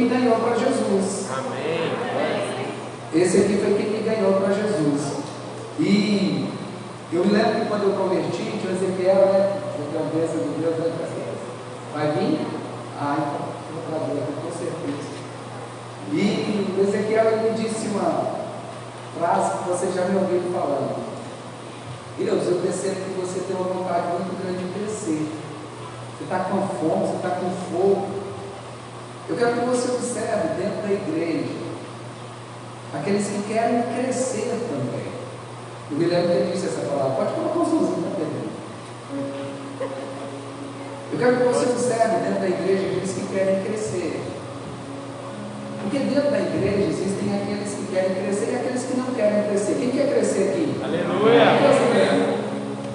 que ganhou para Jesus. Amém. Esse aqui foi quem me ganhou para Jesus. E eu me lembro que quando eu converti, tinha Ezequiel, né? A grandeza de Deus, né? Vai vir? Então, vou trazer aqui, com certeza. E o Ezequiel ele me disse uma frase que você já me ouviu falando. Deus, eu percebo que você tem uma vontade muito grande de crescer. Você está com fome, você está com fogo. Eu quero que você observe dentro da igreja aqueles que querem crescer também. Eu me lembro que ele disse essa palavra. Pode colocar um sozinho, não tem. Eu quero que você observe dentro da igreja aqueles que querem crescer. Porque dentro da igreja existem aqueles que querem crescer e aqueles que não querem crescer. Quem quer crescer aqui? Aleluia!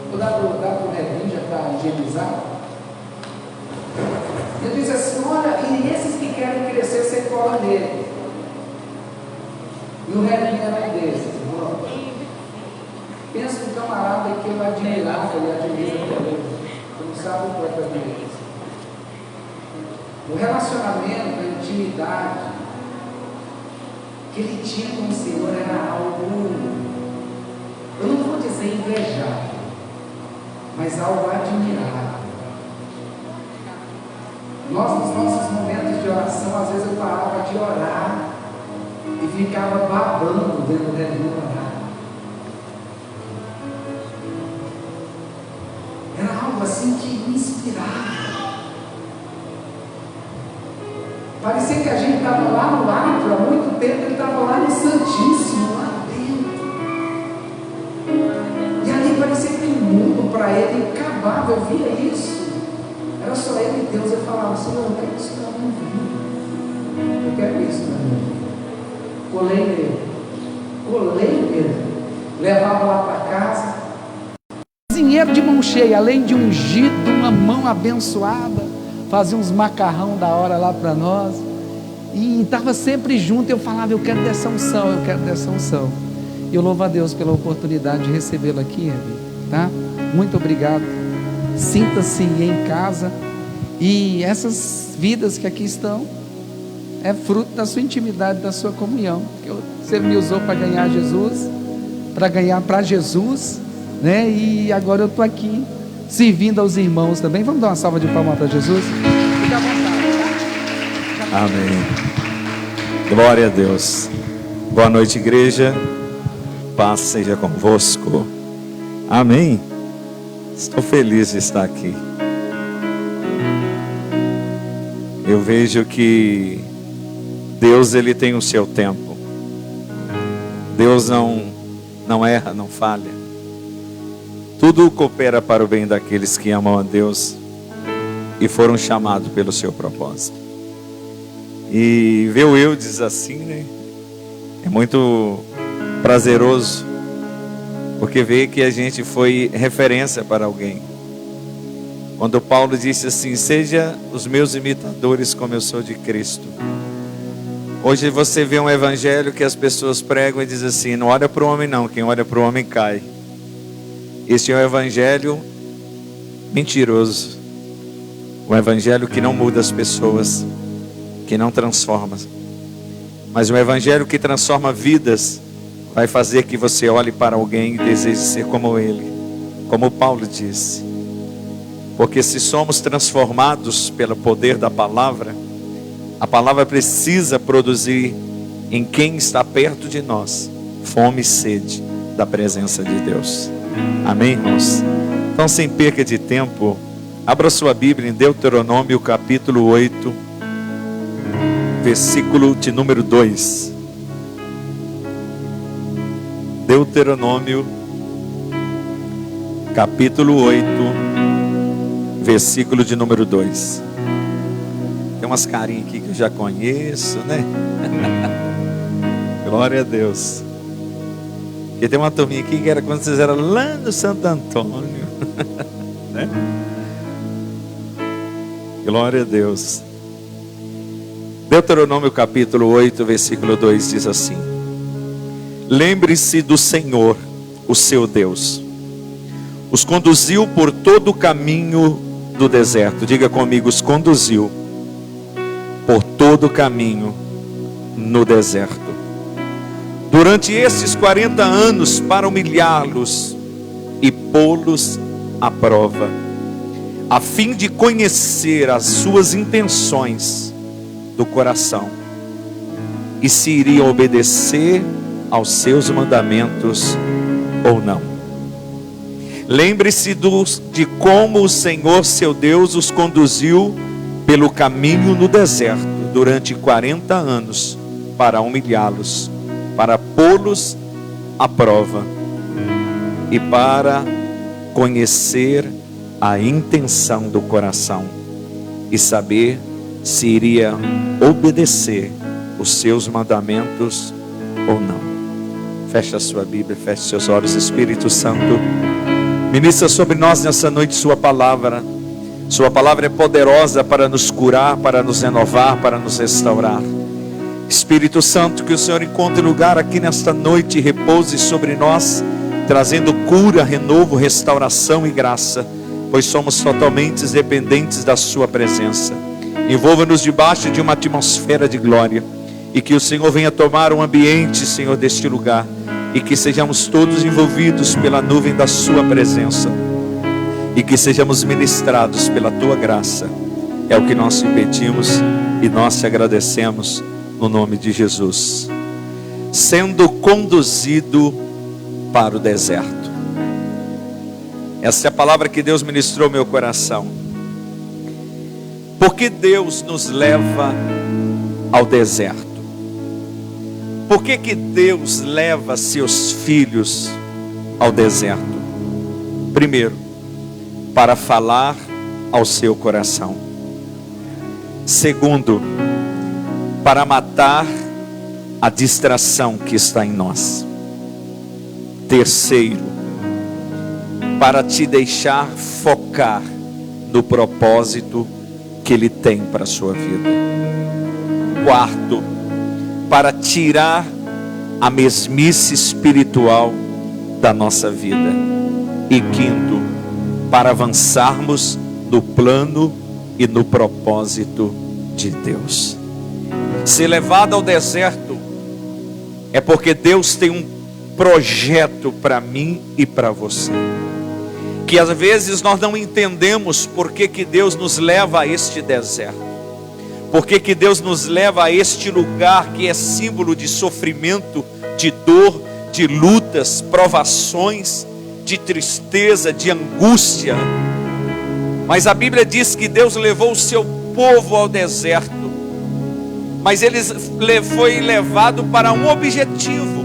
Vou dar para o Redinho já para higienizar. Eu disse assim: olha, e esses que querem crescer, você cola nele. E o Redinho era um desses, irmão. Pensa no camarada que eu admirava e admiro também. Você não sabe o quanto eu admiro. O relacionamento, a intimidade que ele tinha com o Senhor era algo, eu não vou dizer invejável, mas algo admirável. Nós, nos nossos momentos de oração, às vezes eu parava de orar e ficava babando dentro da minha orar. Era algo assim que me inspirava. Parecia que a gente estava lá no átrio, há muito tempo ele estava lá no Santíssimo, lá dentro. E ali parecia que o mundo para ele acabava, eu via isso. Era só ele e Deus. Eu falava: Senhor, eu quero isso para minha vida. Eu quero isso para minha vida. Colei mesmo. Levava lá para casa. Cozinheiro de mão cheia, além de ungido, uma mão abençoada. Fazia uns macarrão da hora lá para nós, e estava sempre junto. Eu falava: eu quero dessa unção, eu quero dessa unção. E eu louvo a Deus pela oportunidade de recebê-lo aqui, tá? Muito obrigado. Sinta-se em casa, e essas vidas que aqui estão é fruto da sua intimidade, da sua comunhão. Você me usou para ganhar Jesus, para ganhar para Jesus, né? E agora eu estou aqui servindo aos irmãos também. Vamos dar uma salva de palmas para Jesus? Fique à vontade, tá? Amém. Glória a Deus. Boa noite, igreja. Paz seja convosco. Amém. Estou feliz de estar aqui. Eu vejo que Deus, ele tem o seu tempo. Deus não erra, não falha. Tudo coopera para o bem daqueles que amam a Deus e foram chamados pelo seu propósito. E ver o Eudes assim, né? É muito prazeroso, porque ver que a gente foi referência para alguém. Quando Paulo disse assim: seja os meus imitadores como eu sou de Cristo. Hoje você vê um evangelho que as pessoas pregam e dizem assim: não olha para o homem não, quem olha para o homem cai. Este é um evangelho mentiroso, um evangelho que não muda as pessoas, que não transforma, mas um evangelho que transforma vidas, vai fazer que você olhe para alguém e deseje ser como ele, como Paulo disse. Porque se somos transformados pelo poder da palavra, a palavra precisa produzir em quem está perto de nós fome e sede da presença de Deus. Amém, irmãos? Então, sem perca de tempo, abra sua Bíblia em Deuteronômio capítulo 8, versículo de número 2. Deuteronômio capítulo 8, versículo de número 2. Tem umas carinhas aqui que eu já conheço, né? Glória a Deus. Porque tem uma turminha aqui que era quando vocês eram lá no Santo Antônio, né? Glória a Deus. Deuteronômio capítulo 8, versículo 2 diz assim: lembre-se do Senhor, o seu Deus. Os conduziu por todo o caminho do deserto. Diga comigo: os conduziu por todo todo o caminho no deserto. Durante esses 40 anos, para humilhá-los e pô-los à prova, a fim de conhecer as suas intenções do coração, e se iriam obedecer aos seus mandamentos ou não. Lembre-se de como o Senhor seu Deus os conduziu pelo caminho no deserto durante 40 anos, para humilhá-los, para pô-los à prova e para conhecer a intenção do coração e saber se iria obedecer os seus mandamentos ou não. Feche a sua Bíblia, feche seus olhos. Espírito Santo, ministra sobre nós nessa noite sua palavra. Sua palavra é poderosa para nos curar, para nos renovar, para nos restaurar. Espírito Santo, que o Senhor encontre lugar aqui nesta noite e repouse sobre nós, trazendo cura, renovo, restauração e graça, pois somos totalmente dependentes da sua presença. Envolva-nos debaixo de uma atmosfera de glória, e que o Senhor venha tomar um ambiente, Senhor, deste lugar, e que sejamos todos envolvidos pela nuvem da sua presença, e que sejamos ministrados pela tua graça. É o que nós te pedimos e nós te agradecemos no nome de Jesus. Sendo conduzido para o deserto. Essa é a palavra que Deus ministrou ao meu coração. Por que Deus nos leva ao deserto? Por que Deus leva seus filhos ao deserto? Primeiro, para falar ao seu coração. Segundo, para matar a distração que está em nós. Terceiro, para te deixar focar no propósito que Ele tem para a sua vida. Quarto, para tirar a mesmice espiritual da nossa vida. E quinto, para avançarmos no plano e no propósito de Deus. Ser levado ao deserto é porque Deus tem um projeto para mim e para você, que às vezes nós não entendemos por que Deus nos leva a este deserto, por que Deus nos leva a este lugar que é símbolo de sofrimento, de dor, de lutas, provações, de tristeza, de angústia. Mas a Bíblia diz que Deus levou o seu povo ao deserto, mas ele foi levado para um objetivo.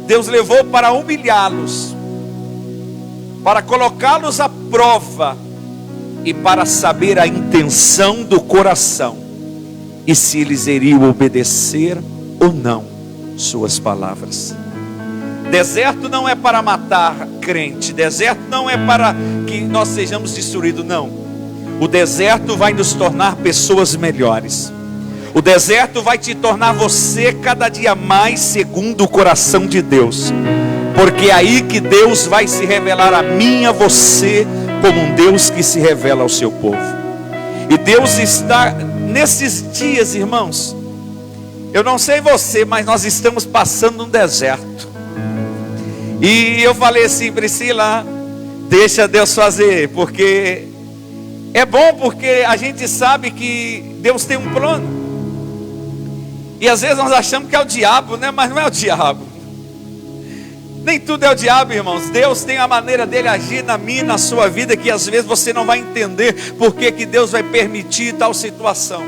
Deus levou para humilhá-los, para colocá-los à prova e para saber a intenção do coração e se eles iriam obedecer ou não suas palavras. Deserto não é para matar crente, deserto não é para que nós sejamos destruídos, não. O deserto vai nos tornar pessoas melhores. O deserto vai te tornar você cada dia mais segundo o coração de Deus, porque é aí que Deus vai se revelar a mim e a você como um Deus que se revela ao seu povo. E Deus está nesses dias, irmãos, eu não sei você, mas nós estamos passando um deserto. E eu falei assim: Priscila, deixa Deus fazer, porque é bom, porque a gente sabe que Deus tem um plano. E às vezes nós achamos que é o diabo, né? Mas não é o diabo. Nem tudo é o diabo, irmãos. Deus tem a maneira dele agir na minha e na sua vida, que às vezes você não vai entender por que Deus vai permitir tal situação.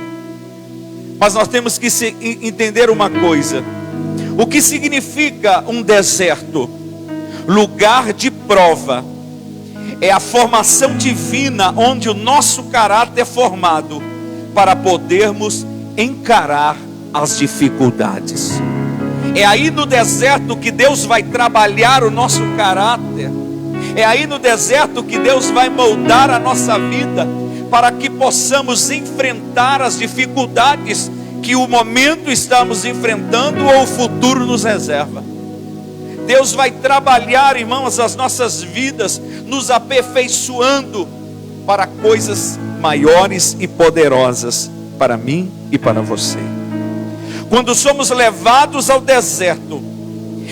Mas nós temos que entender uma coisa: o que significa um deserto? Lugar de prova. É a formação divina onde o nosso caráter é formado para podermos encarar as dificuldades. É aí no deserto que Deus vai trabalhar o nosso caráter. É aí no deserto que Deus vai moldar a nossa vida, para que possamos enfrentar as dificuldades que o momento estamos enfrentando ou o futuro nos reserva. Deus vai trabalhar, irmãos, as nossas vidas, nos aperfeiçoando para coisas maiores e poderosas para mim e para você. Quando somos levados ao deserto,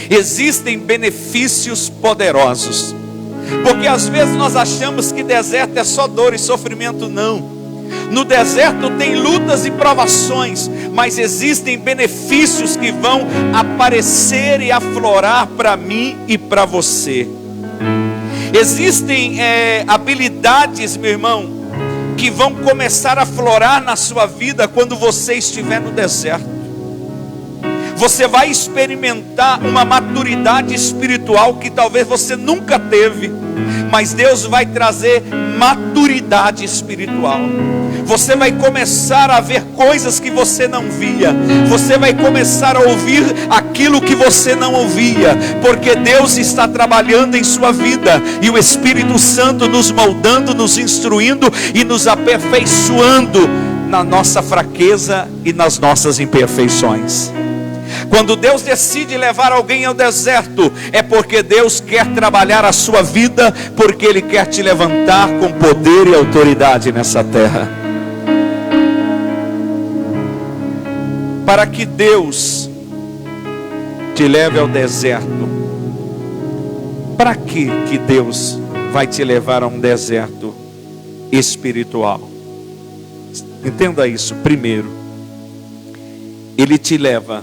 existem benefícios poderosos. Porque às vezes nós achamos que deserto é só dor e sofrimento. Não. No deserto tem lutas e provações, mas existem benefícios que vão aparecer e aflorar para mim e para você. Existem habilidades, meu irmão, que vão começar a aflorar na sua vida quando você estiver no deserto. Você vai experimentar uma maturidade espiritual que talvez você nunca teve, mas Deus vai trazer maturidade espiritual. Você vai começar a ver coisas que você não via. Você vai começar a ouvir aquilo que você não ouvia, porque Deus está trabalhando em sua vida, e o Espírito Santo nos moldando, nos instruindo e nos aperfeiçoando na nossa fraqueza e nas nossas imperfeições. Quando Deus decide levar alguém ao deserto, é porque Deus quer trabalhar a sua vida, porque Ele quer te levantar com poder e autoridade nessa terra. Para que Deus te leve ao deserto, para que Deus vai te levar a um deserto espiritual? Entenda isso. Primeiro, Ele te leva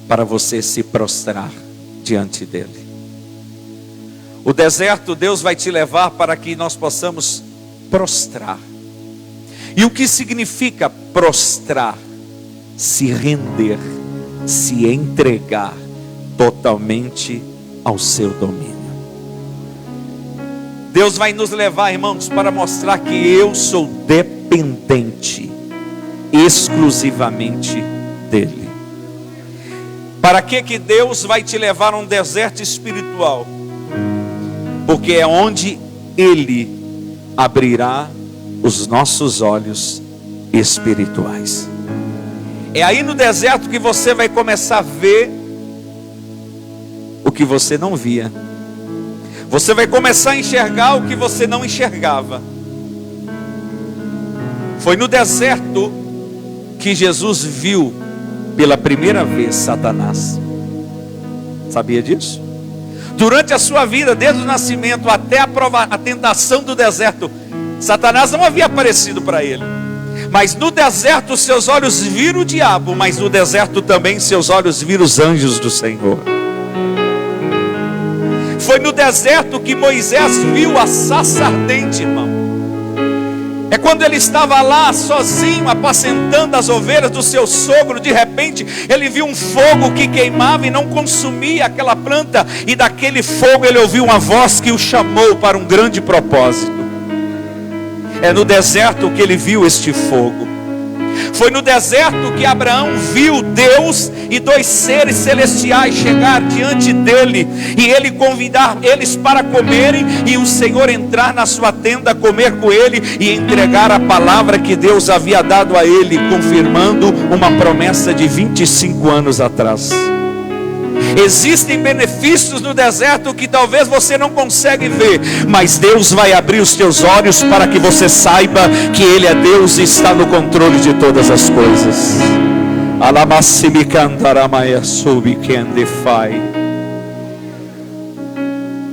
para você se prostrar diante dele. O deserto, Deus vai te levar para que nós possamos prostrar. E o que significa prostrar? Se render, se entregar totalmente ao seu domínio. Deus vai nos levar, irmãos, para mostrar que eu sou dependente exclusivamente dele. Para que Deus vai te levar a um deserto espiritual? Porque é onde Ele abrirá os nossos olhos espirituais. É aí no deserto que você vai começar a ver o que você não via. Você vai começar a enxergar o que você não enxergava. Foi no deserto que Jesus viu pela primeira vez Satanás. Sabia disso? Durante a sua vida, desde o nascimento até a tentação do deserto, Satanás não havia aparecido para ele. Mas no deserto seus olhos viram o diabo, mas no deserto também seus olhos viram os anjos do Senhor. Foi no deserto que Moisés viu a sarça ardente, irmão. É quando ele estava lá sozinho, apacentando as ovelhas do seu sogro. De repente ele viu um fogo que queimava e não consumia aquela planta. E daquele fogo ele ouviu uma voz que o chamou para um grande propósito. É no deserto que ele viu este fogo. Foi no deserto que Abraão viu Deus e dois seres celestiais chegar diante dele, e ele convidar eles para comerem, e o Senhor entrar na sua tenda, comer com ele e entregar a palavra que Deus havia dado a ele, confirmando uma promessa de 25 anos atrás. Existem benefícios no deserto que talvez você não consegue ver, mas Deus vai abrir os teus olhos para que você saiba que Ele é Deus e está no controle de todas as coisas.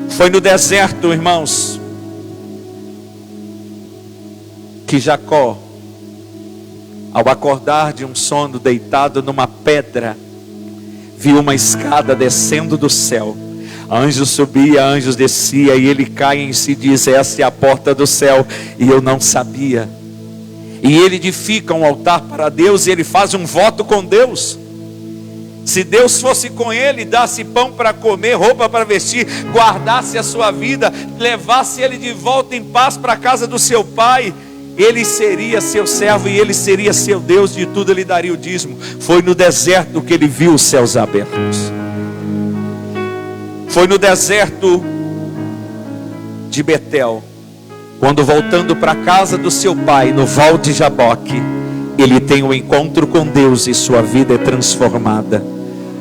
Foi no deserto, irmãos, que Jacó, ao acordar de um sono deitado numa pedra, viu uma escada descendo do céu. Anjos subia, anjos descia, e ele cai em si e diz: essa é a porta do céu, e eu não sabia. E ele edifica um altar para Deus, e ele faz um voto com Deus. Se Deus fosse com ele, desse pão para comer, roupa para vestir, guardasse a sua vida, levasse ele de volta em paz para a casa do seu pai, ele seria seu servo e ele seria seu Deus, de tudo ele daria o dízimo. Foi no deserto que ele viu os céus abertos. Foi no deserto de Betel, quando voltando para a casa do seu pai, no Val de Jaboque, ele tem um encontro com Deus e sua vida é transformada.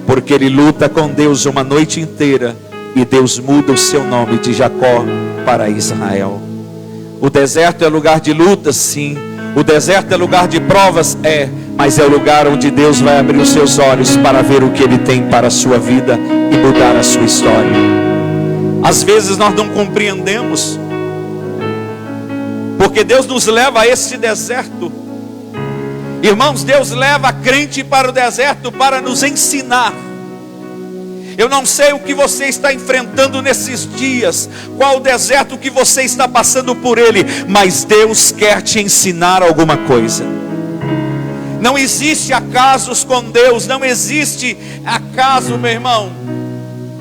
Porque ele luta com Deus uma noite inteira, e Deus muda o seu nome de Jacó para Israel. O deserto é lugar de luta, sim. O deserto é lugar de provas? É, mas é o lugar onde Deus vai abrir os seus olhos para ver o que Ele tem para a sua vida e mudar a sua história. Às vezes nós não compreendemos, porque Deus nos leva a este deserto. Irmãos, Deus leva a crente para o deserto para nos ensinar. Eu não sei o que você está enfrentando nesses dias, qual o deserto que você está passando por ele, mas Deus quer te ensinar alguma coisa. Não existe acasos com Deus, não existe acaso, meu irmão.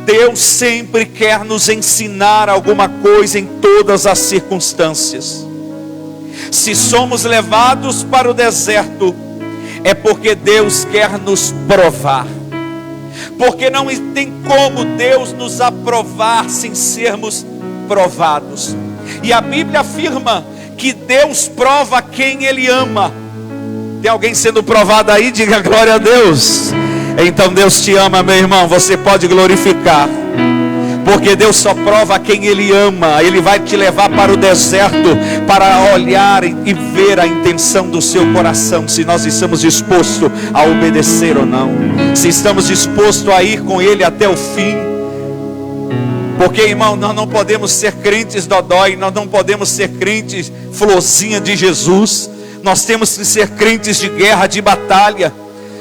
Deus sempre quer nos ensinar alguma coisa em todas as circunstâncias. Se somos levados para o deserto, é porque Deus quer nos provar. Porque não tem como Deus nos aprovar sem sermos provados. E a Bíblia afirma que Deus prova quem Ele ama. Tem alguém sendo provado aí? Diga glória a Deus. Então Deus te ama, meu irmão, você pode glorificar. Porque Deus só prova quem Ele ama. Ele vai te levar para o deserto para olhar e ver a intenção do seu coração, se nós estamos dispostos a obedecer ou não, se estamos dispostos a ir com Ele até o fim. Porque, irmão, nós não podemos ser crentes dodói, nós não podemos ser crentes florzinha de Jesus. Nós temos que ser crentes de guerra, de batalha.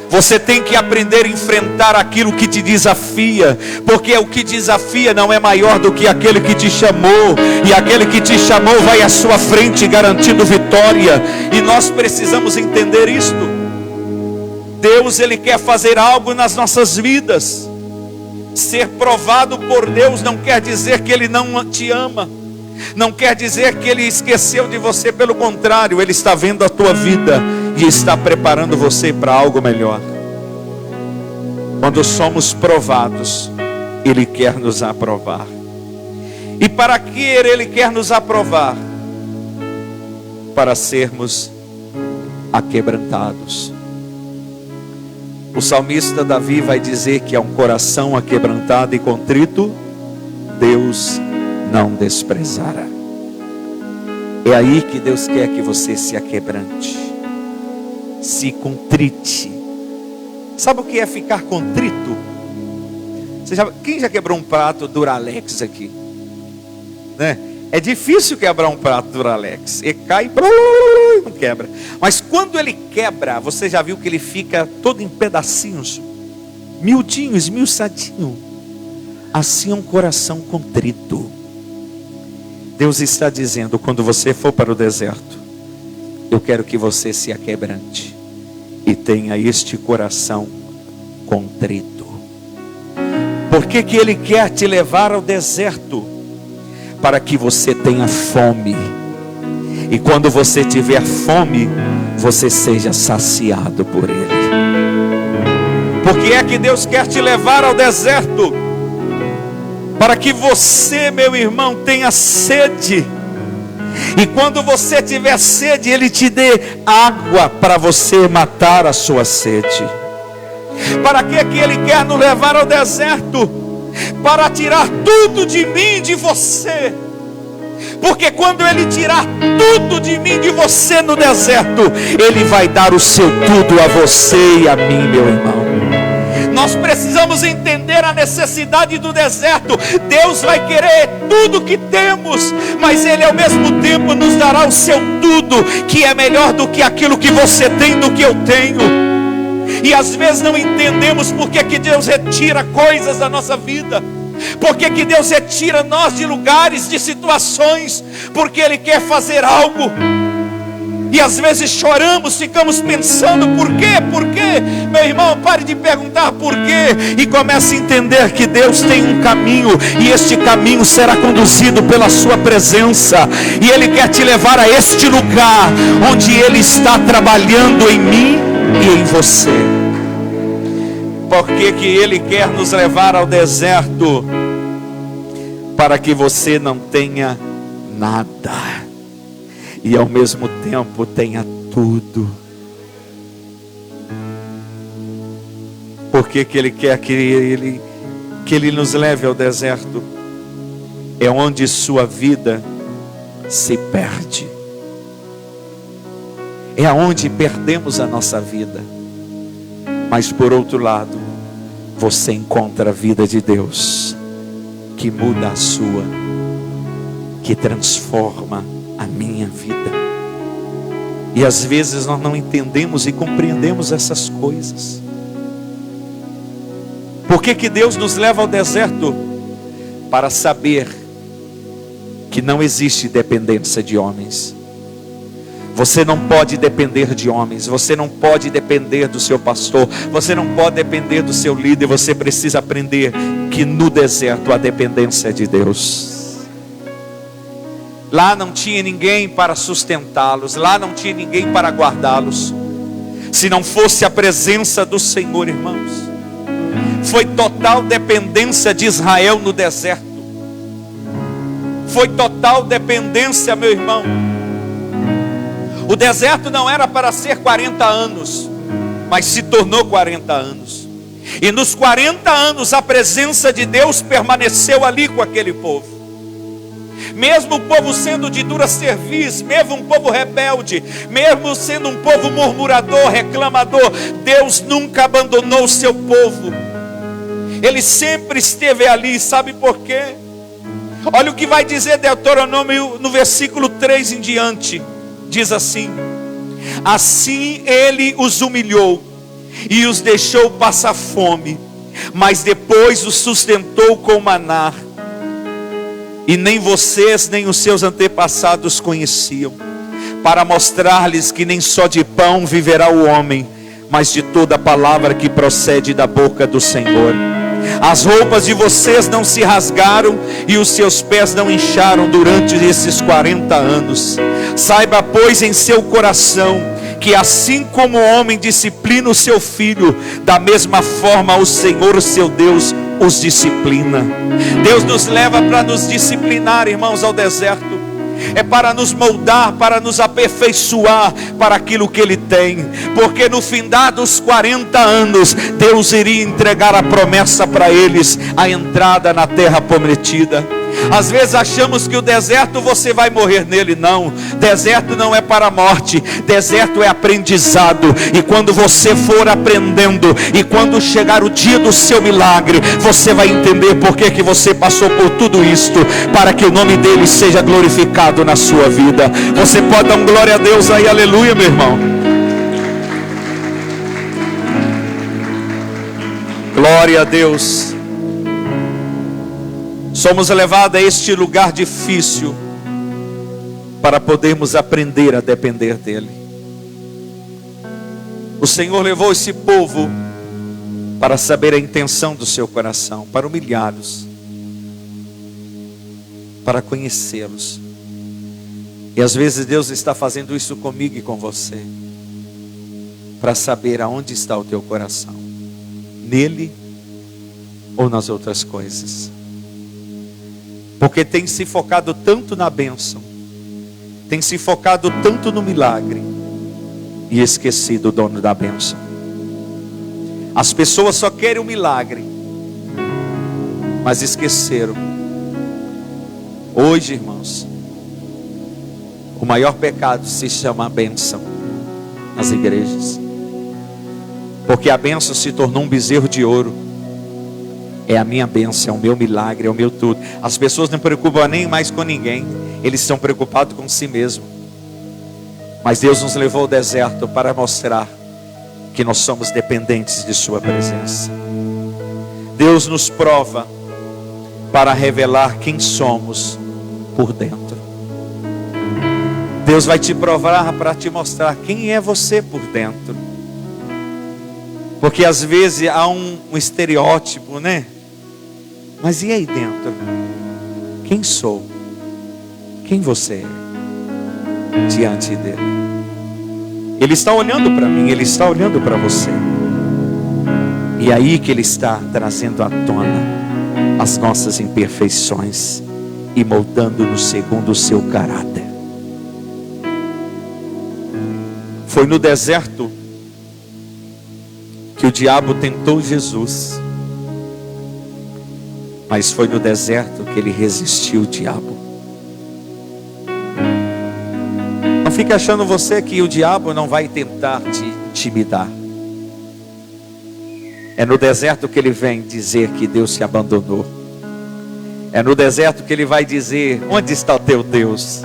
Você tem que aprender a enfrentar aquilo que te desafia, porque o que desafia não é maior do que aquele que te chamou, e aquele que te chamou vai à sua frente garantindo vitória, e nós precisamos entender isto. Deus, Ele quer fazer algo nas nossas vidas. Ser provado por Deus não quer dizer que Ele não te ama, não quer dizer que Ele esqueceu de você, pelo contrário, Ele está vendo a tua vida e está preparando você para algo melhor. Quando somos provados, Ele quer nos aprovar. E para que Ele quer nos aprovar? Para sermos aquebrantados. O salmista Davi vai dizer que é um coração aquebrantado e contrito, Deus não desprezará. É aí que Deus quer que você se aquebrante, se contrite. Sabe o que é ficar contrito? Quem já quebrou um prato Duralex aqui? Né? É difícil quebrar um prato Duralex. E cai, não quebra. Mas quando ele quebra, você já viu que ele fica todo em pedacinhos, miudinho, esmiuçadinho. Assim é um coração contrito. Deus está dizendo, quando você for para o deserto, eu quero que você se aquebrante e tenha este coração contrito. Por que que Ele quer te levar ao deserto? Para que você tenha fome. E quando você tiver fome, você seja saciado por Ele. Por que é que Deus quer te levar ao deserto? Para que você, meu irmão, tenha sede. E quando você tiver sede, Ele te dê água para você matar a sua sede. Para que Ele quer nos levar ao deserto? Para tirar tudo de mim, de você. Porque quando Ele tirar tudo de mim, de você no deserto, Ele vai dar o seu tudo a você e a mim, meu irmão. Nós precisamos entender a necessidade do deserto. Deus vai querer tudo que temos, mas Ele ao mesmo tempo nos dará o seu tudo, que é melhor do que aquilo que você tem, do que eu tenho. E às vezes não entendemos por que Deus retira coisas da nossa vida. Por que Deus retira nós de lugares, de situações? Porque Ele quer fazer algo. E às vezes choramos, ficamos pensando por quê? Por quê? Meu irmão, pare de perguntar por quê e comece a entender que Deus tem um caminho, e este caminho será conduzido pela sua presença, e Ele quer te levar a este lugar onde Ele está trabalhando em mim e em você. Por que que Ele quer nos levar ao deserto? Para que você não tenha nada e ao mesmo tempo tenha tudo. Por que que Ele quer que Ele nos leve ao deserto? É onde sua vida se perde. é aonde perdemos a nossa vida. Mas por outro lado, você encontra a vida de Deus, que muda a sua, que transforma a minha vida. E às vezes nós não entendemos e compreendemos essas coisas. Por que Deus nos leva ao deserto? Para saber que não existe dependência de homens. Você não pode depender de homens, você não pode depender do seu pastor, você não pode depender do seu líder. Você precisa aprender que no deserto a dependência é de Deus. Lá não tinha ninguém para sustentá-los, lá não tinha ninguém para guardá-los, se não fosse a presença do Senhor, irmãos. Foi total dependência de Israel no deserto. Foi total dependência, meu irmão. O deserto não era para ser 40 anos, mas se tornou 40 anos. E nos 40 anos a presença de Deus permaneceu ali com aquele povo. Mesmo o povo sendo de dura cerviz, mesmo um povo rebelde, mesmo sendo um povo murmurador, reclamador, Deus nunca abandonou o seu povo. Ele sempre esteve ali. Sabe por quê? Olha o que vai dizer Deuteronômio no versículo 3 em diante. Diz assim: assim ele os humilhou e os deixou passar fome, mas depois os sustentou com maná, e nem vocês nem os seus antepassados conheciam, para mostrar-lhes que nem só de pão viverá o homem, mas de toda palavra que procede da boca do Senhor. As roupas de vocês não se rasgaram e os seus pés não incharam durante esses 40 anos. Saiba, pois, em seu coração que assim como o homem disciplina o seu filho, da mesma forma o Senhor, seu Deus, os disciplina. Deus nos leva para nos disciplinar, irmãos, ao deserto. É para nos moldar, para nos aperfeiçoar para aquilo que Ele tem. Porque no findar dos 40 anos, Deus iria entregar a promessa para eles, a entrada na terra prometida. Às vezes achamos que o deserto você vai morrer nele. Não, deserto não é para a morte, deserto é aprendizado. E quando você for aprendendo, e quando chegar o dia do seu milagre, você vai entender por que você passou por tudo isto, para que o nome dele seja glorificado na sua vida. Você pode dar um glória a Deus aí, aleluia, meu irmão. Glória a Deus. Somos levados a este lugar difícil para podermos aprender a depender dEle. O Senhor levou esse povo para saber a intenção do seu coração, para humilhá-los, para conhecê-los. E às vezes Deus está fazendo isso comigo e com você, para saber aonde está o teu coração, nele ou nas outras coisas. Porque tem se focado tanto na bênção, tem se focado tanto no milagre, e esquecido o dono da bênção. As pessoas só querem o milagre, mas esqueceram. Hoje, irmãos, o maior pecado se chama a bênção nas igrejas. Porque a bênção se tornou um bezerro de ouro. É a minha bênção, é o meu milagre, é o meu tudo. As pessoas não preocupam nem mais com ninguém, eles estão preocupados com si mesmos. Mas Deus nos levou ao deserto para mostrar que nós somos dependentes de sua presença. Deus nos prova para revelar quem somos por dentro. Deus vai te provar para te mostrar quem é você por dentro. Porque às vezes há um estereótipo, né? Mas e aí dentro? Quem sou? Quem você é diante dele? Ele está olhando para mim, ele está olhando para você. E é aí que ele está trazendo à tona as nossas imperfeições e moldando-nos segundo o seu caráter. Foi no deserto que o diabo tentou Jesus, mas foi no deserto que ele resistiu o diabo. Não fique achando você que o diabo não vai tentar te intimidar. É no deserto que ele vem dizer que Deus se abandonou. É no deserto que ele vai dizer: onde está o teu Deus?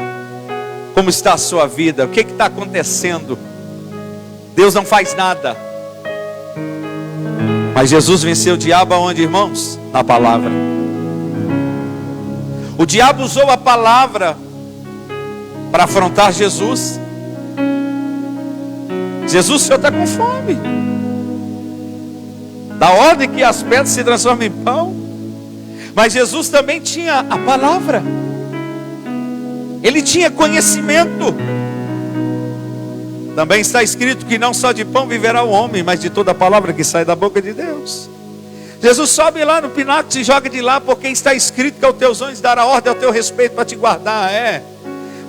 Como está a sua vida? O que está acontecendo? Deus não faz nada. Mas Jesus venceu o diabo aonde, irmãos? Na palavra. O diabo usou a palavra para afrontar Jesus. Jesus, o Senhor está com fome. Da ordem que as pedras se transformem em pão. Mas Jesus também tinha a palavra. Ele tinha conhecimento. Também está escrito que não só de pão viverá o homem, mas de toda a palavra que sai da boca de Deus. Jesus sobe lá no pináculo, se joga de lá, porque está escrito que aos teus anjos dará ordem ao teu respeito para te guardar.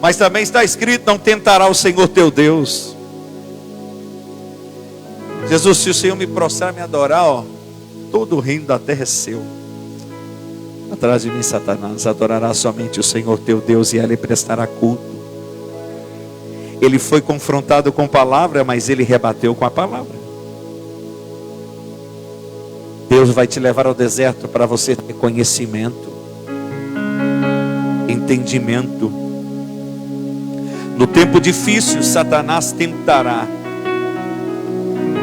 Mas também está escrito: não tentará o Senhor teu Deus. Jesus, se o Senhor me prostrar, me adorar, todo o reino da terra é seu. Atrás de mim, Satanás, adorará somente o Senhor teu Deus, e a ele prestará culto. Ele foi confrontado com palavra, mas ele rebateu com a palavra. Deus vai te levar ao deserto para você ter conhecimento, entendimento. No tempo difícil, Satanás tentará.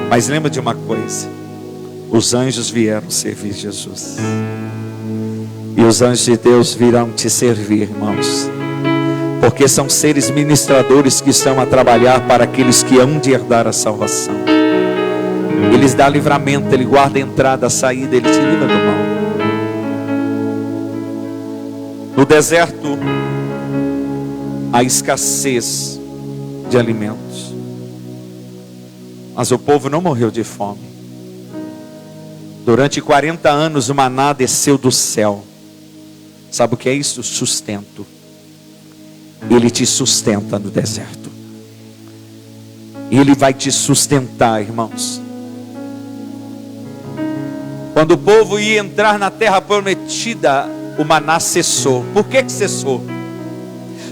Mas lembra de uma coisa: os anjos vieram servir Jesus. E os anjos de Deus virão te servir, irmãos. Porque são seres ministradores que estão a trabalhar para aqueles que hão de herdar a salvação. Eles dão livramento, Ele guarda a entrada, a saída, Ele te livra do mal. No deserto, há escassez de alimentos. Mas o povo não morreu de fome. Durante 40 anos o maná desceu do céu. Sabe o que é isso? Sustento. Ele te sustenta no deserto. Ele vai te sustentar, irmãos. Quando o povo ia entrar na terra prometida, o maná cessou. Por que cessou?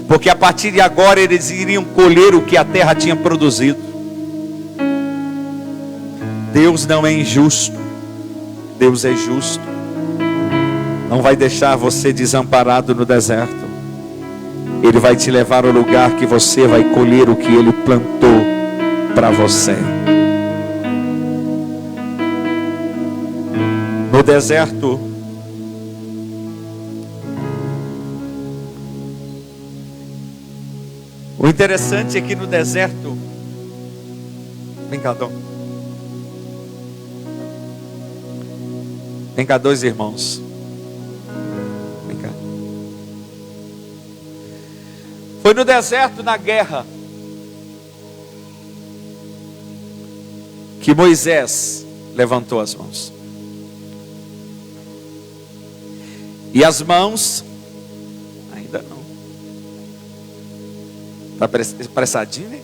Porque a partir de agora eles iriam colher o que a terra tinha produzido. Deus não é injusto. Deus é justo. Não vai deixar você desamparado no deserto. Ele vai te levar ao lugar que você vai colher o que Ele plantou para você. No deserto, o interessante é que no deserto, vem cá, Dom. Vem cá, dois irmãos. Vem cá. Foi no deserto, na guerra, que Moisés levantou as mãos. E as mãos, ainda não. Está apressadinho, né?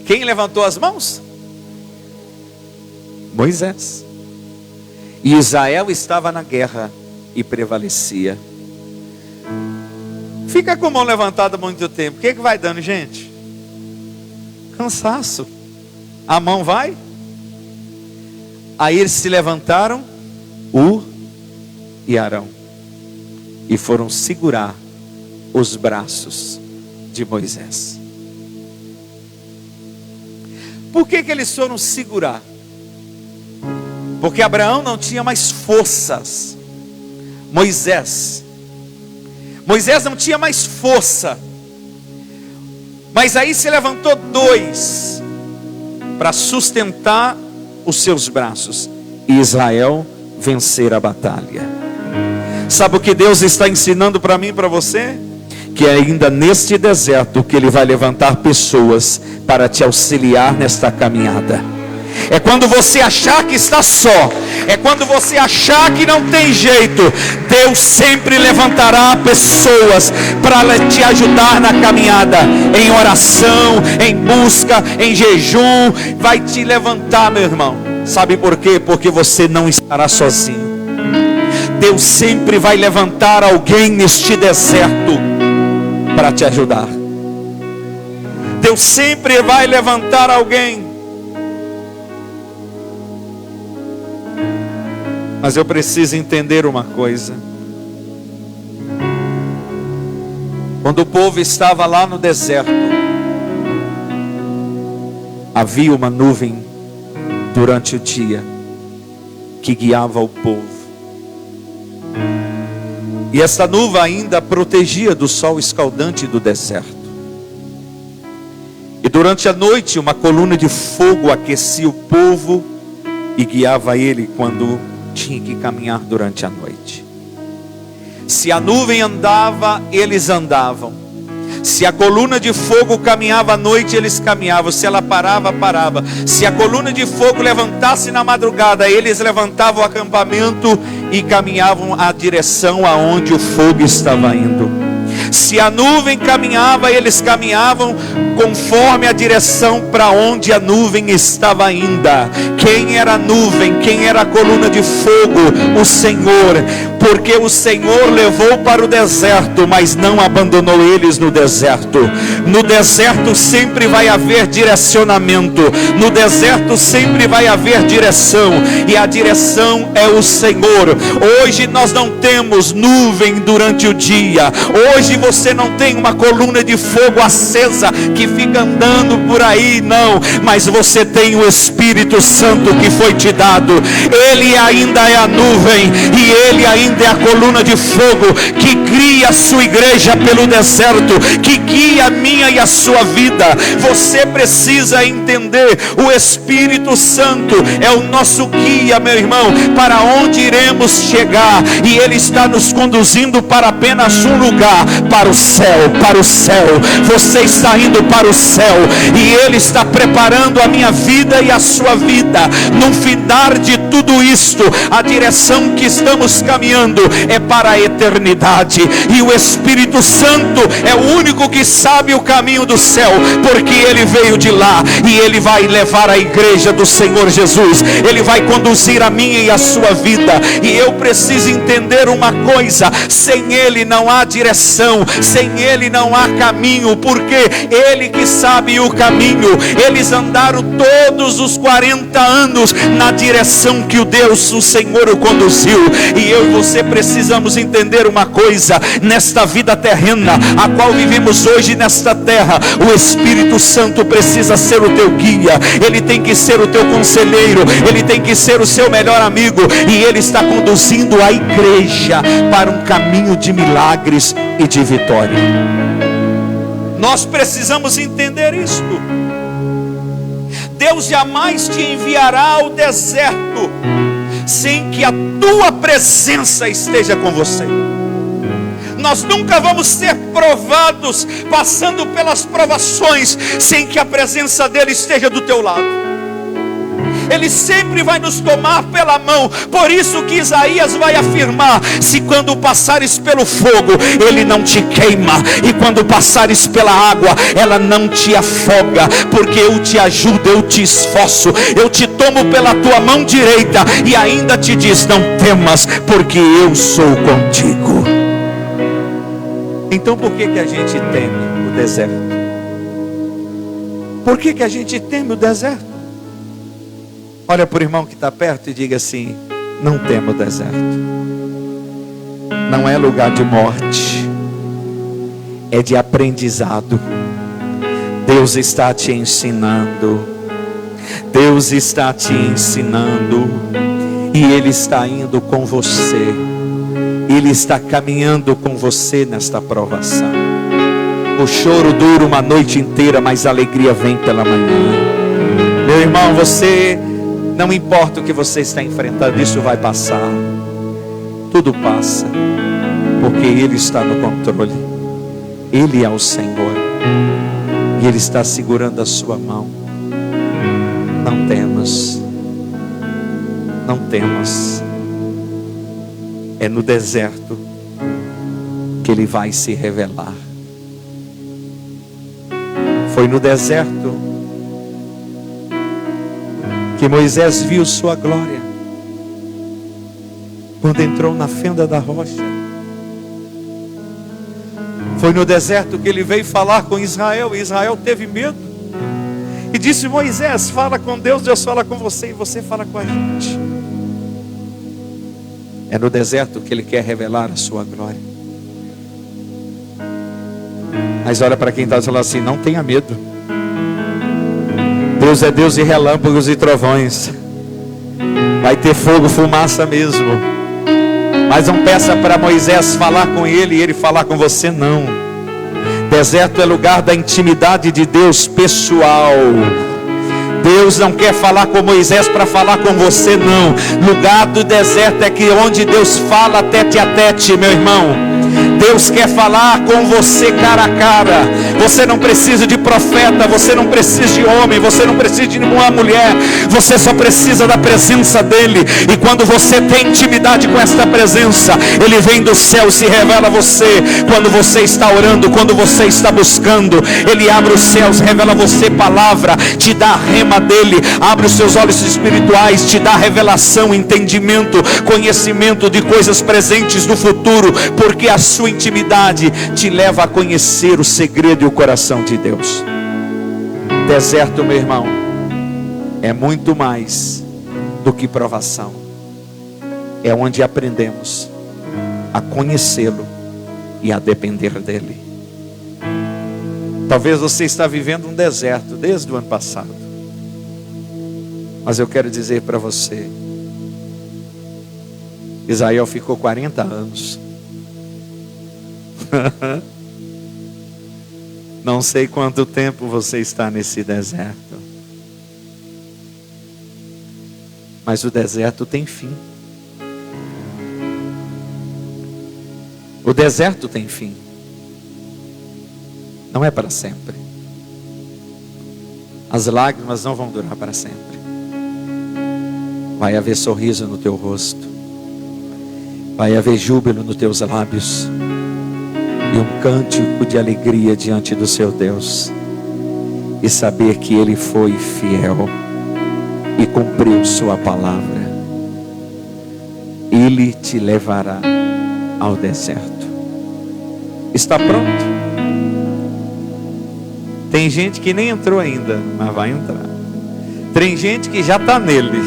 Quem levantou as mãos? Moisés. E Israel estava na guerra e prevalecia. Fica com a mão levantada muito tempo. O que vai dando, gente? Cansaço. A mão vai. Aí eles se levantaram, Hur e Arão, e foram segurar os braços de Moisés. Por que eles foram segurar? Porque Abraão não tinha mais forças. Moisés não tinha mais força. Mas aí se levantou dois para sustentar os seus braços, e Israel vencer a batalha. Sabe o que Deus está ensinando para mim e para você? Que é ainda neste deserto que Ele vai levantar pessoas para te auxiliar nesta caminhada. É quando você achar que está só, é quando você achar que não tem jeito, Deus sempre levantará pessoas para te ajudar na caminhada, em oração, em busca, em jejum, vai te levantar, meu irmão. Sabe por quê? Porque você não estará sozinho. Deus sempre vai levantar alguém neste deserto para te ajudar. Deus sempre vai levantar alguém. Mas eu preciso entender uma coisa. Quando o povo estava lá no deserto, havia uma nuvem durante o dia que guiava o povo. E esta nuvem ainda protegia do sol escaldante do deserto. E durante a noite uma coluna de fogo aquecia o povo e guiava ele quando tinha que caminhar durante a noite. Se a nuvem andava, eles andavam. Se a coluna de fogo caminhava à noite, eles caminhavam. Se ela parava, parava. Se a coluna de fogo levantasse na madrugada, eles levantavam o acampamento e caminhavam à direção aonde o fogo estava indo. Se a nuvem caminhava, eles caminhavam conforme a direção para onde a nuvem estava indo. Quem era a nuvem? Quem era a coluna de fogo? O Senhor. Porque o Senhor levou para o deserto, mas não abandonou eles no deserto. No deserto sempre vai haver direcionamento. No deserto sempre vai haver direção. E a direção é o Senhor. Hoje nós não temos nuvem durante o dia. Hoje você não tem uma coluna de fogo acesa que fica andando por aí, não. Mas você tem o Espírito Santo que foi te dado. Ele ainda é a nuvem e Ele ainda é a coluna de fogo que guia a sua igreja pelo deserto, que guia a minha e a sua vida. Você precisa entender, o Espírito Santo é o nosso guia, meu irmão, para onde iremos chegar, e Ele está nos conduzindo para apenas um lugar, para o céu, para o céu. Você está indo para o céu, e Ele está preparando a minha vida e a sua vida. No findar de tudo isto, a direção que estamos caminhando é para a eternidade, e o Espírito Santo é o único que sabe o caminho do céu, porque Ele veio de lá, e Ele vai levar a igreja do Senhor Jesus. Ele vai conduzir a minha e a sua vida, e eu preciso entender uma coisa: sem Ele não há direção, sem Ele não há caminho, porque Ele que sabe o caminho. Eles andaram todos os 40 anos na direção que o Senhor o conduziu, e eu e você precisamos entender uma coisa: nesta vida terrena, a qual vivemos hoje nesta terra, o Espírito Santo precisa ser o teu guia, ele tem que ser o teu conselheiro, ele tem que ser o seu melhor amigo, e ele está conduzindo a igreja para um caminho de milagres e de vitória. Nós precisamos entender isto. Deus jamais te enviará ao deserto sem que a tua presença esteja com você. Nós nunca vamos ser provados, passando pelas provações, sem que a presença dele esteja do teu lado. Ele sempre vai nos tomar pela mão. Por isso que Isaías vai afirmar: se quando passares pelo fogo, ele não te queima, e quando passares pela água, ela não te afoga, porque eu te ajudo, eu te esforço, eu te tomo pela tua mão direita, e ainda te diz: não temas, porque eu sou contigo. Então por que a gente teme o deserto? Por que a gente teme o deserto? Olha para o irmão que está perto e diga assim: não tema o deserto. Não é lugar de morte, é de aprendizado. Deus está te ensinando. Deus está te ensinando, e Ele está indo com você. Ele está caminhando com você nesta provação. O choro dura uma noite inteira, mas a alegria vem pela manhã. Meu irmão, você, não importa o que você está enfrentando, isso vai passar. Tudo passa, porque Ele está no controle. Ele é o Senhor, e Ele está segurando a sua mão. Não temas, não temas. É no deserto que Ele vai se revelar. Foi no deserto que Moisés viu sua glória. quando entrou na fenda da rocha. Foi no deserto que ele veio falar com Israel, e Israel teve medo. E disse: Moisés, fala com Deus, Deus fala com você, e você fala com a gente. É no deserto que ele quer revelar a sua glória. Mas olha para quem está falando assim: não tenha medo. Deus é Deus de relâmpagos e trovões. Vai ter fogo, fumaça mesmo. Mas não peça para Moisés falar com ele e ele falar com você, não. Deserto é lugar da intimidade de Deus pessoal. Deus não quer falar com Moisés para falar com você, não. Lugar do deserto é que onde Deus fala tete a tete, meu irmão. Deus quer falar com você cara a cara. Você não precisa de profeta, você não precisa de homem, você não precisa de uma mulher. Você só precisa da presença dEle. E quando você tem intimidade com esta presença, Ele vem do céu, se revela a você. Quando você está orando, quando você está buscando, Ele abre os céus, revela a você palavra, te dá a rema dEle, abre os seus olhos espirituais, te dá revelação, entendimento, conhecimento de coisas presentes no futuro, porque a sua intimidade te leva a conhecer o segredo e o coração de Deus. Deserto, meu irmão, é muito mais do que provação. É onde aprendemos a conhecê-lo e a depender dele. Talvez você está vivendo um deserto desde o ano passado, mas eu quero dizer para você: Israel ficou 40 anos. Não sei quanto tempo você está nesse deserto, mas o deserto tem fim. O deserto tem fim. Não é para sempre. As lágrimas não vão durar para sempre. Vai haver sorriso no teu rosto, vai haver júbilo nos teus lábios, e um cântico de alegria diante do seu Deus, e saber que Ele foi fiel e cumpriu sua palavra. Ele te levará ao deserto. Está pronto? Tem gente que nem entrou ainda, mas vai entrar. Tem gente que já está nele,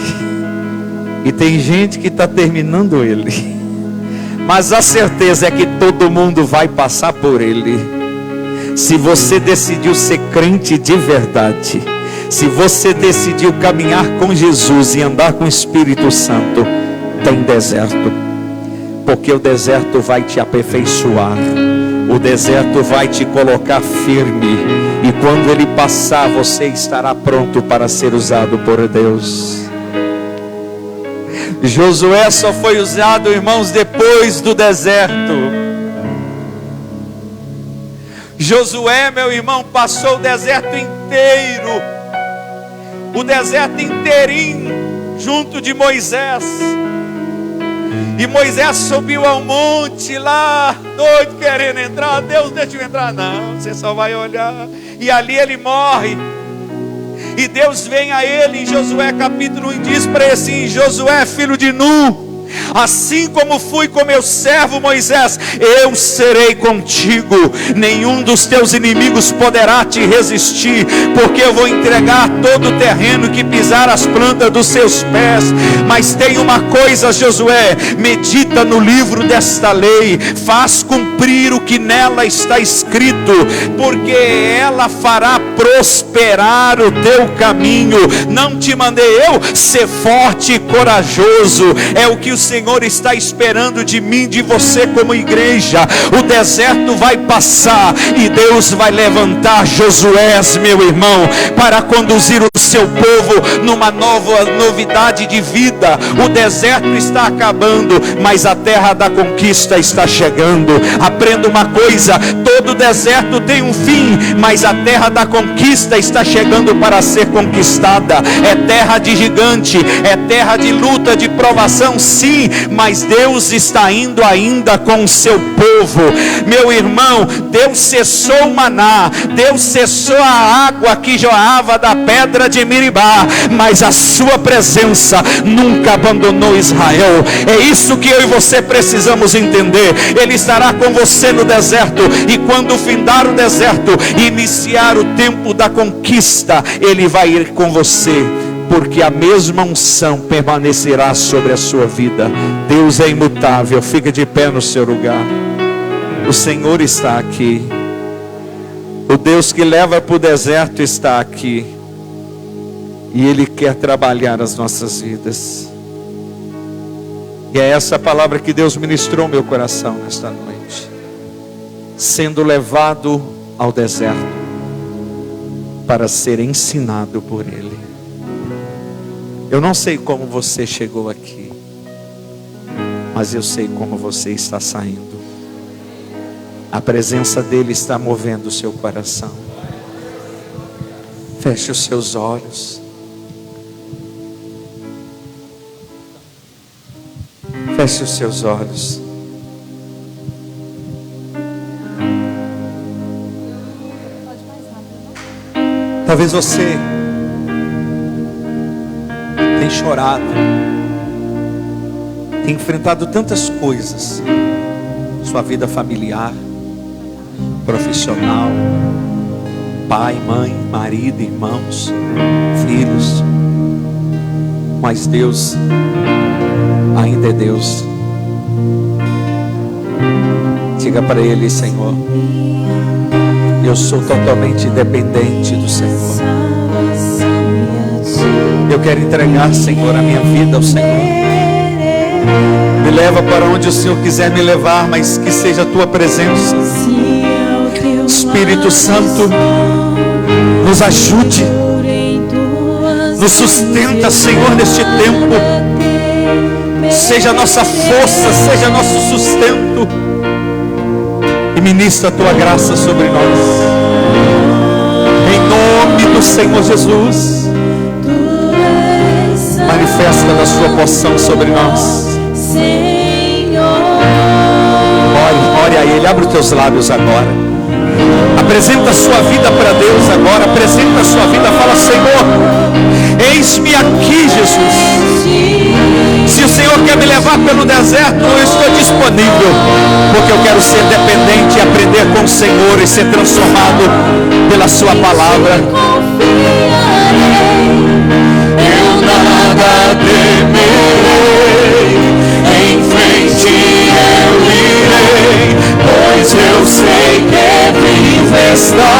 e tem gente que está terminando ele. Mas a certeza é que todo mundo vai passar por ele. Se você decidiu ser crente de verdade, se você decidiu caminhar com Jesus e andar com o Espírito Santo, tem deserto. Porque o deserto vai te aperfeiçoar, o deserto vai te colocar firme, e quando ele passar, você estará pronto para ser usado por Deus. Josué só foi usado, irmãos, depois do deserto. Josué, meu irmão, passou o deserto inteiro, o deserto inteirinho, junto de Moisés. E Moisés subiu ao monte lá, doido, querendo entrar. Deus, deixa eu entrar. Não, você só vai olhar. E ali ele morre. E Deus vem a ele em Josué capítulo 1 e diz para ele assim: Josué, filho de Nun, assim como fui com meu servo Moisés, eu serei contigo. Nenhum dos teus inimigos poderá te resistir, porque eu vou entregar todo o terreno que pisar as plantas dos seus pés. Mas tem uma coisa, Josué: medita no livro desta lei, faz cumprir o que nela está escrito, porque ela fará prosperar o teu caminho. Não te mandei eu ser forte e corajoso? É o que o Senhor está esperando de mim, de você como igreja. O deserto vai passar e Deus vai levantar Josués, meu irmão, para conduzir o seu povo numa nova novidade de vida. O deserto está acabando, mas a terra da conquista está chegando. A Aprenda uma coisa: todo deserto tem um fim, mas a terra da conquista está chegando para ser conquistada. É terra de gigante, é terra de luta, de provação, sim, mas Deus está indo ainda com o seu povo. Meu irmão, Deus cessou o maná, Deus cessou a água que jorrava da pedra de Meribá, mas a sua presença nunca abandonou Israel. É isso que eu e você precisamos entender. Ele estará com você no deserto, e quando findar o deserto e iniciar o tempo da conquista, Ele vai ir com você, porque a mesma unção permanecerá sobre a sua vida. Deus é imutável. Fica de pé no seu lugar. O Senhor está aqui. O Deus que leva para o deserto está aqui, e Ele quer trabalhar as nossas vidas. E é essa palavra que Deus ministrou no meu coração nesta noite. Sendo levado ao deserto para ser ensinado por Ele. Eu não sei como você chegou aqui, mas eu sei como você está saindo. A presença dEle está movendo o seu coração. Feche os seus olhos. Feche os seus olhos. Talvez você tenha chorado, tenha enfrentado tantas coisas, sua vida familiar, profissional, pai, mãe, marido, irmãos, filhos, mas Deus ainda é Deus. Diga para Ele: Senhor, eu sou totalmente dependente do Senhor. Eu quero entregar, Senhor, a minha vida ao Senhor. Me leva para onde o Senhor quiser me levar, mas que seja a Tua presença. Espírito Santo, nos ajude, nos sustenta, Senhor, neste tempo. Seja a nossa força, seja nosso sustento, e ministra a Tua graça sobre nós, em nome do Senhor Jesus. Manifesta da Sua porção sobre nós. Ore a Ele, abre os teus lábios agora, apresenta a sua vida para Deus agora, apresenta a sua vida, fala: Senhor, eis-me aqui, Jesus. Se o Senhor quer me levar pelo deserto, eu estou disponível, porque eu quero ser dependente e aprender com o Senhor e ser transformado pela Sua palavra. Eu nada temerei, em frente eu irei, pois eu sei que vivo está,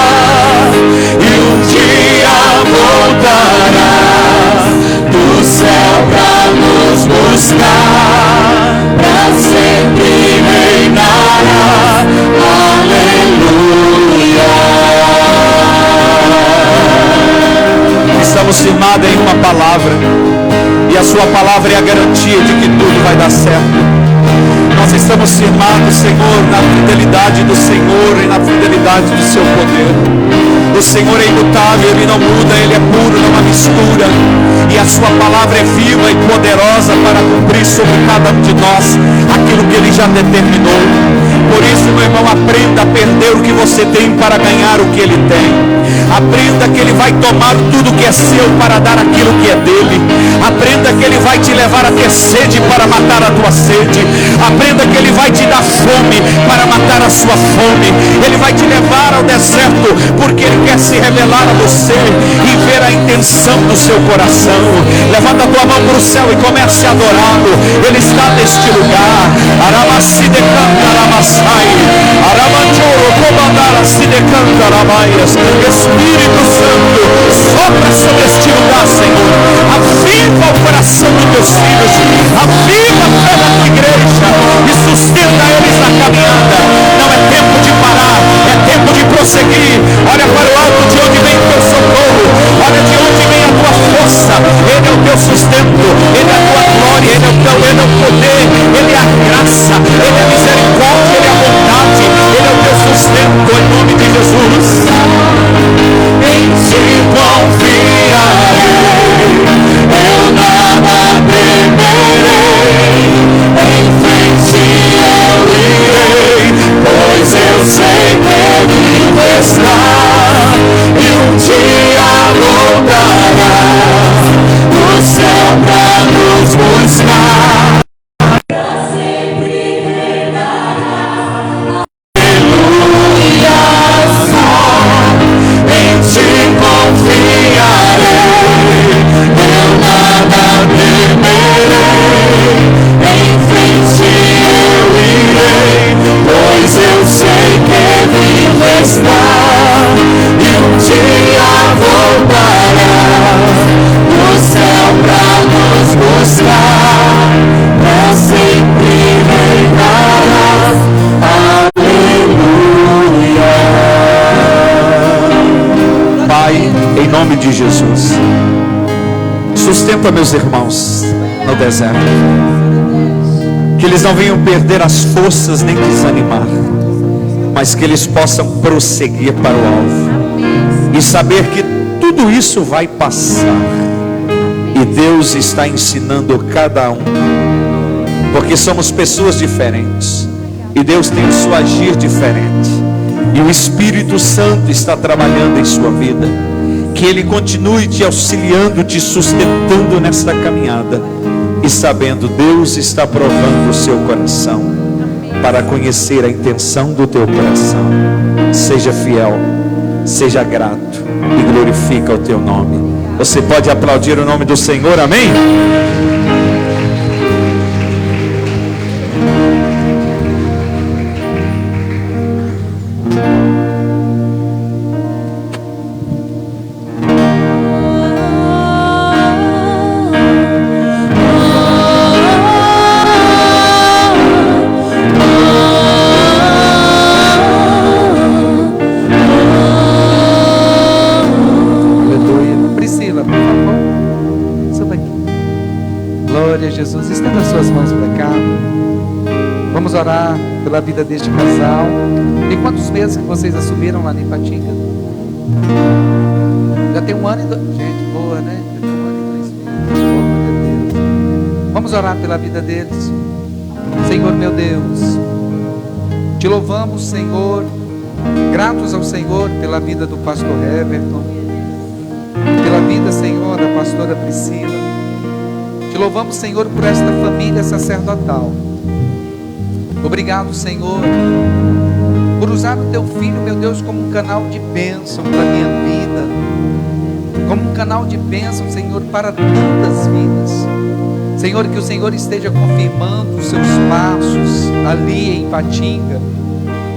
e um dia voltará do céu pra nos buscar, pra sempre reinará. Aleluia. Estamos firmados em uma palavra, e a Sua palavra é a garantia de que tudo vai dar certo. Nós estamos firmados, Senhor, na fidelidade do Senhor e na fidelidade do Seu poder. O Senhor é imutável, Ele não muda, Ele é puro, não há mistura. E a Sua palavra é viva e poderosa para cumprir sobre cada um de nós aquilo que Ele já determinou. Por isso, meu irmão, aprenda a perder o que você tem para ganhar o que Ele tem. Aprenda que Ele vai tomar tudo que é seu para dar aquilo que é dele. Aprenda que Ele vai te levar a ter sede para matar a tua sede. Aprenda que Ele vai te dar fome para matar a sua fome. Ele vai te levar ao deserto porque Ele quer se revelar a você e ver a intenção do seu coração. Levanta a tua mão para o céu e comece a adorá-lo. Ele está neste lugar. Aramassi decanta aramassai, aramanchoro comandara se decanta aramaias. Espírito Santo, sopra sobre este lugar, Senhor. Aviva o coração dos teus filhos, aviva a fé da tua igreja e sustenta eles na caminhada. Não é tempo de parar, é tempo de prosseguir. Olha para o alto, de onde vem o teu socorro, olha de onde vem a tua força. Ele é o teu sustento, Ele é a tua glória, Ele é o poder, Ele é a graça, Ele é a misericórdia, Ele é a bondade, de Jesus. Sustenta meus irmãos no deserto, que eles não venham perder as forças nem desanimar, mas que eles possam prosseguir para o alvo e saber que tudo isso vai passar, e Deus está ensinando cada um, porque somos pessoas diferentes e Deus tem o seu agir diferente, e o Espírito Santo está trabalhando em sua vida. Que Ele continue te auxiliando, te sustentando nesta caminhada, e sabendo, Deus está provando o seu coração para conhecer a intenção do teu coração. Seja fiel, seja grato e glorifica o teu nome. Você pode aplaudir o nome do Senhor, amém? Jesus, estenda suas mãos para cá. Vamos orar pela vida deste casal. Tem quantos meses que vocês assumiram lá em Ipatinga? Já tem 1 ano e 2 meses. Gente, boa, né? Já tem 1 ano e 2 meses. Oh, meu Deus. Vamos orar pela vida deles. Senhor, meu Deus, te louvamos, Senhor, gratos ao Senhor pela vida do pastor Everton, pela vida, Senhor, da pastora Priscila. Te louvamos, Senhor, por esta família sacerdotal. Obrigado, Senhor, por usar o teu filho, meu Deus, como um canal de bênção para a minha vida, como um canal de bênção, Senhor, para tantas vidas. Senhor, que o Senhor esteja confirmando os seus passos ali em Ipatinga,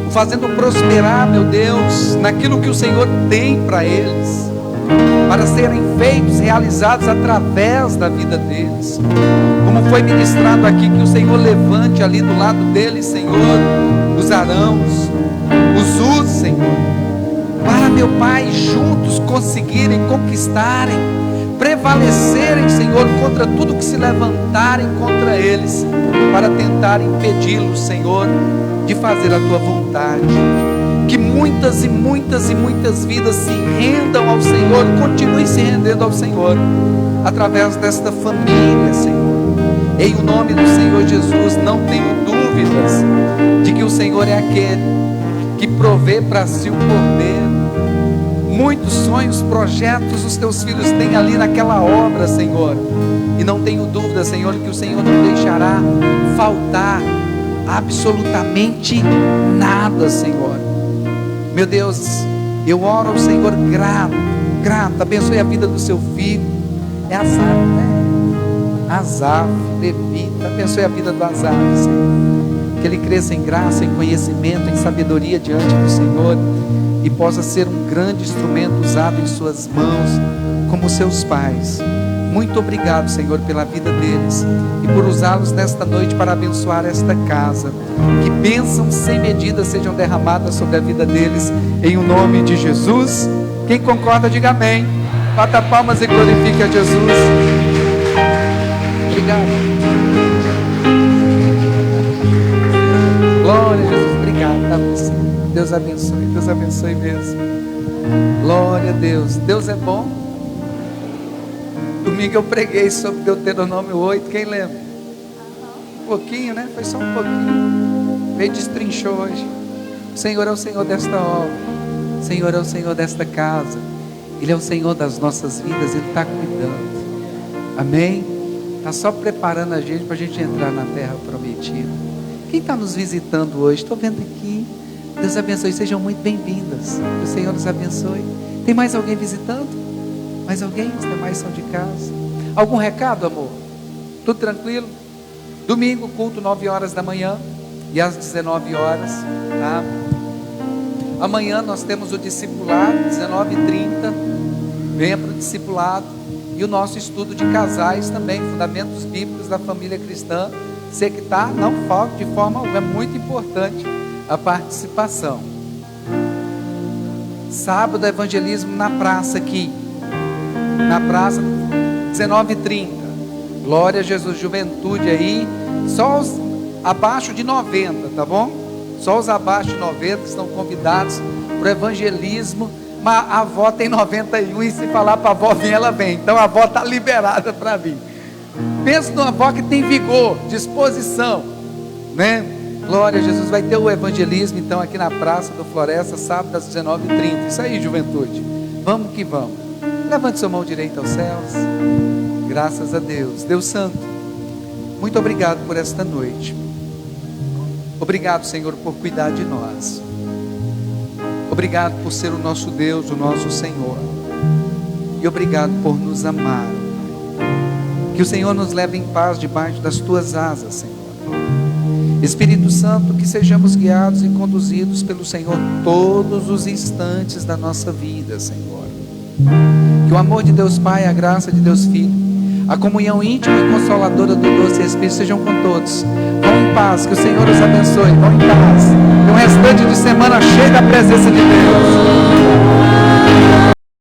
o fazendo prosperar, meu Deus, naquilo que o Senhor tem para eles, para serem feitos, realizados através da vida deles. Como foi ministrado aqui, que o Senhor levante ali do lado deles, Senhor, os arãos, os use, Senhor, para, meu Pai, juntos conseguirem, conquistarem, prevalecerem, Senhor, contra tudo que se levantarem contra eles, para tentar impedi-los, Senhor, de fazer a tua vontade. Que muitas e muitas e muitas vidas se rendam ao Senhor, continuem se rendendo ao Senhor, através desta família, Senhor. Em o nome do Senhor Jesus, não tenho dúvidas de que o Senhor é aquele que provê para si o cordeiro. Muitos sonhos, projetos os teus filhos têm ali naquela obra, Senhor, e não tenho dúvida, Senhor, que o Senhor não deixará faltar absolutamente nada, Senhor. Meu Deus, eu oro ao Senhor grato, abençoe a vida do seu filho, é Azar, né? Azar, levita, abençoe a vida do Azar, Senhor, que ele cresça em graça, em conhecimento, em sabedoria diante do Senhor, e possa ser um grande instrumento usado em suas mãos, como seus pais. Muito obrigado, Senhor, pela vida deles, e por usá-los nesta noite para abençoar esta casa. Que bênçãos sem medida sejam derramadas sobre a vida deles, em o nome de Jesus. Quem concorda, diga amém. Bata palmas e glorifique a Jesus. Obrigado. Glória a Jesus, obrigado, tá você. Deus abençoe mesmo. Glória a Deus, Deus é bom. Domingo eu preguei sobre Deuteronômio 8, quem lembra? Um pouquinho, né? Foi só um pouquinho. Veio destrinchou hoje. O Senhor é o Senhor desta obra, o Senhor é o Senhor desta casa, Ele é o Senhor das nossas vidas, Ele está cuidando, amém? Está só preparando a gente para a gente entrar na terra prometida. Quem está nos visitando hoje? Estou vendo aqui. Deus abençoe, sejam muito bem-vindas. Que o Senhor nos abençoe. Tem mais alguém visitando? Mais alguém? Os demais são de casa. Algum recado, amor? Tudo tranquilo? Domingo, culto 9 horas da manhã e às 19 horas, tá? Amanhã nós temos o discipulado, 19h30. Venha para o discipulado. E o nosso estudo de casais também, fundamentos bíblicos da família cristã. Você que está, não falte de forma alguma, é muito importante a participação. Sábado, evangelismo na praça aqui. na praça, 19h30. Glória a Jesus, juventude aí, só os abaixo de 90, tá bom? Só os abaixo de 90 estão convidados para o evangelismo. Mas a avó tem 91 e se falar para a avó vir, ela vem. Então a avó está liberada para vir. Pensa numa avó que tem vigor, disposição, né? Glória a Jesus. Vai ter o evangelismo então aqui na Praça do Floresta, sábado às 19h30. Isso aí, juventude. Vamos que vamos. Levante sua mão direita aos céus. Graças a Deus. Deus Santo, muito obrigado por esta noite. Obrigado, Senhor, por cuidar de nós. Obrigado por ser o nosso Deus, o nosso Senhor. E obrigado por nos amar. Que o Senhor nos leve em paz debaixo das tuas asas, Senhor. Espírito Santo, que sejamos guiados e conduzidos pelo Senhor todos os instantes da nossa vida, Senhor. Que o amor de Deus Pai, a graça de Deus Filho, a comunhão íntima e consoladora do doce Espírito sejam com todos. Vão em paz, que o Senhor os abençoe. Vão em paz. Tem um restante de semana cheio da presença de Deus.